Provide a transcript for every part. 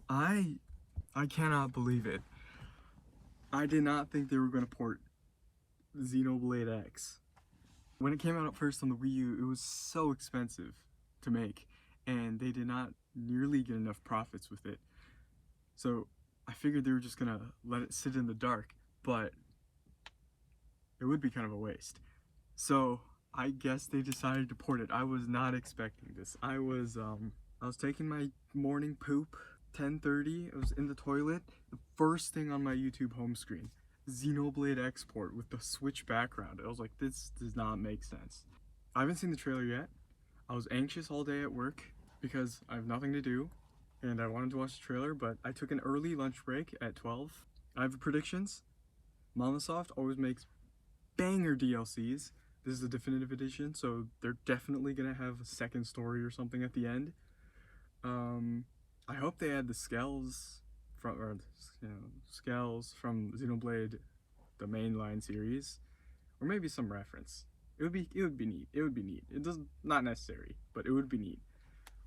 I cannot believe it. I did not think they were going to port Xenoblade X. When it came out at first on the Wii U, it was so expensive to make, and they did not nearly get enough profits with it. So I figured they were just gonna let it sit in the dark, but it would be kind of a waste. So I guess they decided to port it. I was not expecting this. I was taking my morning poop, 10:30. I was in the toilet. The first thing on my YouTube home screen, Xenoblade X port with the Switch background. I was like, this does not make sense. I haven't seen the trailer yet. I was anxious all day at work because I have nothing to do and I wanted to watch the trailer, but I took an early lunch break at 12. I have predictions. Mamasoft always makes banger DLCs. This is a definitive edition, so they're definitely gonna have a second story or something at the end. I hope they add the Skells from, Skells from Xenoblade, the mainline series, or maybe some reference. It would be neat. It would be neat. It does not necessary, but it would be neat.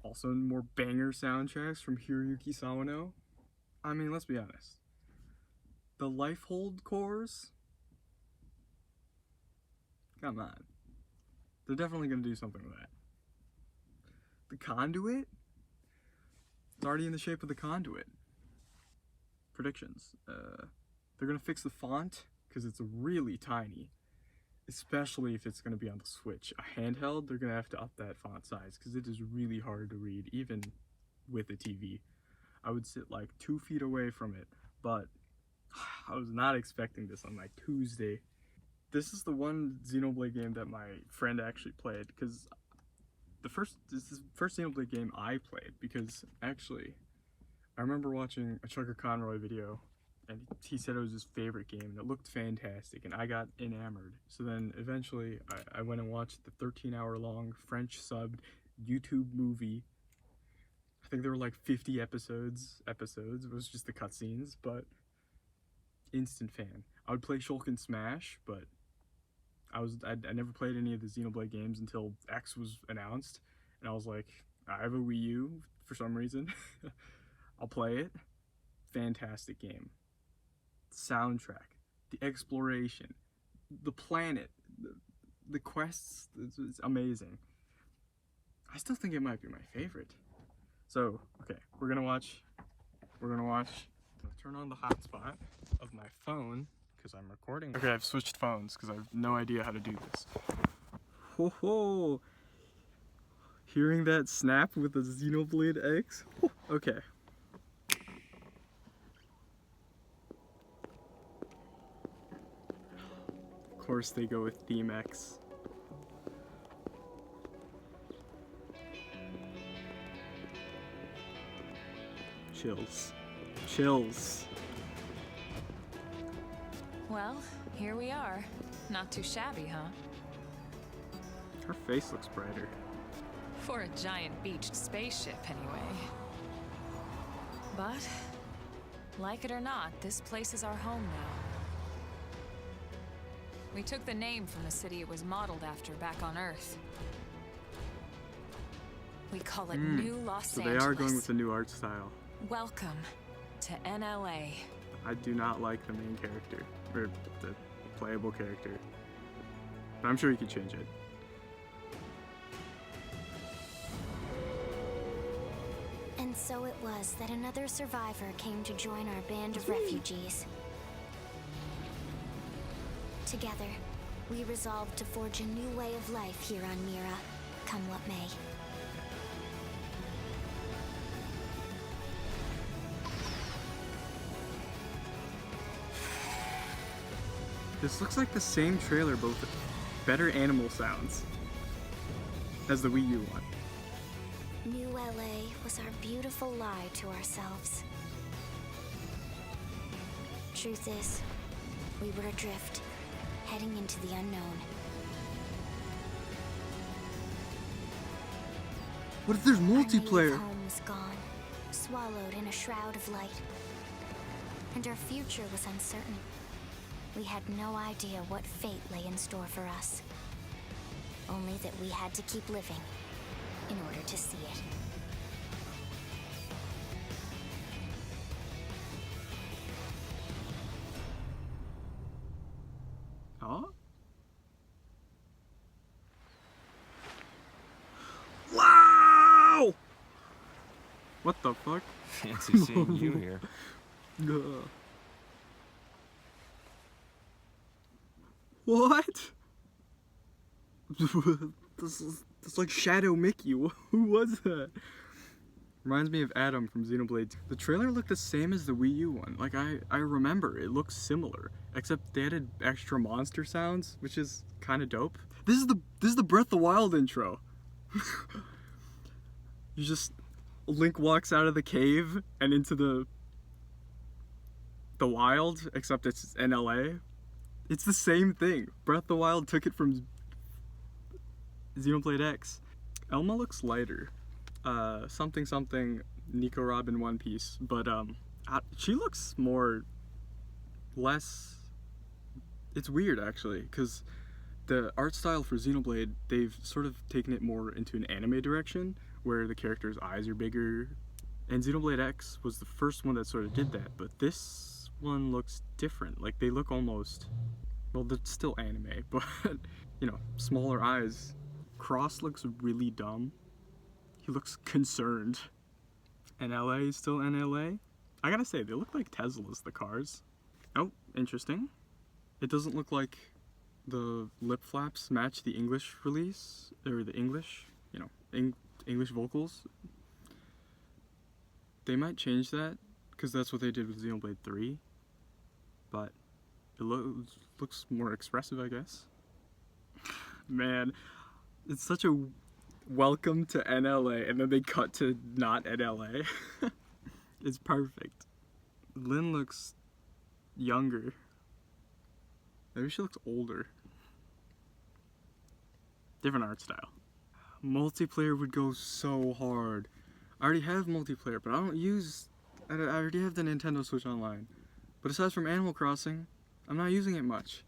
Also, more banger soundtracks from Hiroyuki Sawano. I mean, let's be honest. The Lifehold cores. Come on. They're definitely gonna do something with that. The conduit? It's already in the shape of the conduit. Predictions. They're gonna fix the font because it's really tiny, especially if it's gonna be on the Switch. A handheld, they're gonna have to up that font size because it is really hard to read, even with a TV. I would sit like 2 feet away from it, but I was not expecting this on my Tuesday. This is the one Xenoblade game that my friend actually played, because this is the first Xenoblade game I played, because actually I remember watching a Chucker Conroy video and he said it was his favorite game and it looked fantastic and I got enamored. So then eventually I went and watched the 13-hour long French subbed YouTube movie. I think there were like 50 episodes. It was just the cutscenes, but instant fan. I would play Shulk Smash, but I never played any of the Xenoblade games until X was announced, and I was like, I have a Wii U for some reason. I'll play it. Fantastic game. Soundtrack, the exploration, the planet, the quests, it's amazing. I still think it might be my favorite. So, okay, we're gonna watch, turn on the hotspot of my phone, because I'm recording. Okay, I've switched phones because I have no idea how to do this. Ho ho! Hearing that snap with the Xenoblade X? Okay. Of course they go with Theme X. Chills. Chills. Well, here we are. Not too shabby, huh? Her face looks brighter. For a giant beached spaceship, anyway. But, like it or not, this place is our home now. We took the name from the city it was modeled after back on Earth. We call it New Los Angeles. So they are going with the new art style. Welcome to NLA. I do not like the main character, or the playable character. But I'm sure you could change it. And so it was that another survivor came to join our band of refugees. Together, we resolved to forge a new way of life here on Mira, come what may. This looks like the same trailer, but with better animal sounds as the Wii U one. New LA was our beautiful lie to ourselves. Truth is, we were adrift, heading into the unknown. What if there's Our multiplayer? native home was gone, swallowed in a shroud of light. And our future was uncertain. We had no idea what fate lay in store for us. Only that we had to keep living in order to see it. Huh? Wow! What the fuck? Fancy seeing you here. Ugh. What? This like Shadow Mickey. Who was that? Reminds me of Adam from Xenoblade. The trailer looked the same as the Wii U one. Like I remember it looks similar, except they added extra monster sounds, which is kind of dope. This is the Breath of the Wild intro. You just Link walks out of the cave and into the wild, except it's in LA. It's the same thing. Breath of the Wild took it from Xenoblade X. Elma looks lighter. Something Nico Robin One Piece, but she looks less. It's weird actually, because the art style for Xenoblade, they've sort of taken it more into an anime direction, where the characters' eyes are bigger. And Xenoblade X was the first one that sort of did that, but this one looks different. Like they look almost, well, they're still anime, but you know, smaller eyes. Cross looks really dumb. He looks concerned. And LA is still in LA. I gotta say, they look like Teslas, the cars. Oh, interesting. It doesn't look like the lip flaps match the English release, or the English, you know, English vocals. They might change that, because that's what they did with Xenoblade 3. But it looks more expressive, I guess. Man, it's such a welcome to NLA, and then they cut to not NLA. It's perfect. Lynn looks younger. Maybe she looks older. Different art style. Multiplayer would go so hard. I already have multiplayer, but I already have the Nintendo Switch Online. But aside from Animal Crossing, I'm not using it much.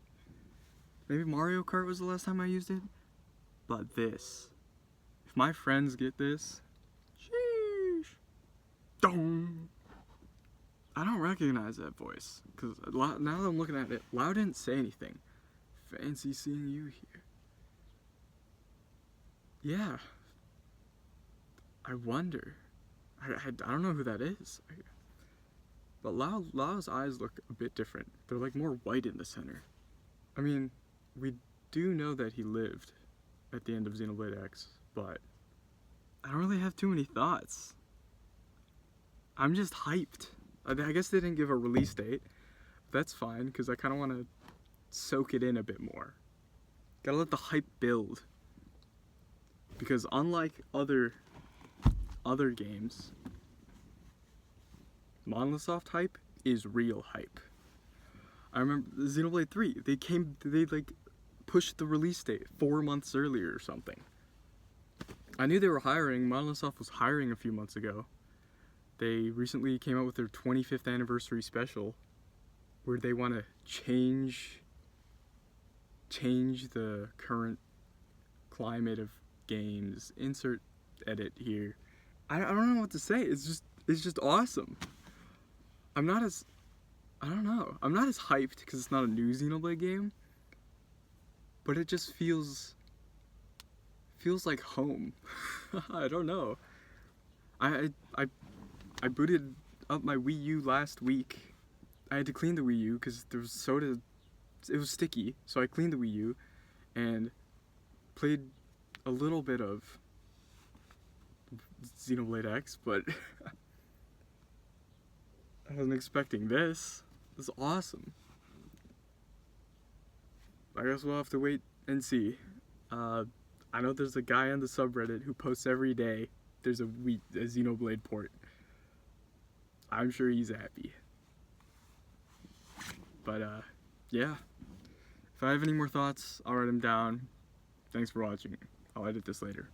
Maybe Mario Kart was the last time I used it. But this. If my friends get this, sheesh. Dong. I don't recognize that voice, because now that I'm looking at it, Lau didn't say anything. Fancy seeing you here. Yeah. I wonder. I don't know who that is. But Lau's eyes look a bit different. They're like more white in the center. I mean, we do know that he lived at the end of Xenoblade X, but I don't really have too many thoughts. I'm just hyped. I guess they didn't give a release date. That's fine, because I kind of want to soak it in a bit more. Gotta let the hype build. Because unlike other games, Monolith Soft hype is real hype. I remember Xenoblade 3, they like pushed the release date 4 months earlier or something. I knew they were hiring. Monolith Soft was hiring a few months ago. They recently came out with their 25th anniversary special, where they want to change the current climate of games. Insert edit here. I don't know what to say. It's just awesome. I'm not as hyped because it's not a new Xenoblade game, but it just feels like home. I don't know. I booted up my Wii U last week. I had to clean the Wii U because there was soda. It was sticky, so I cleaned the Wii U and played a little bit of Xenoblade X, but I wasn't expecting this. This is awesome. I guess we'll have to wait and see. I know there's a guy on the subreddit who posts every day there's a Xenoblade port. I'm sure he's happy. But yeah. If I have any more thoughts, I'll write them down. Thanks for watching. I'll edit this later.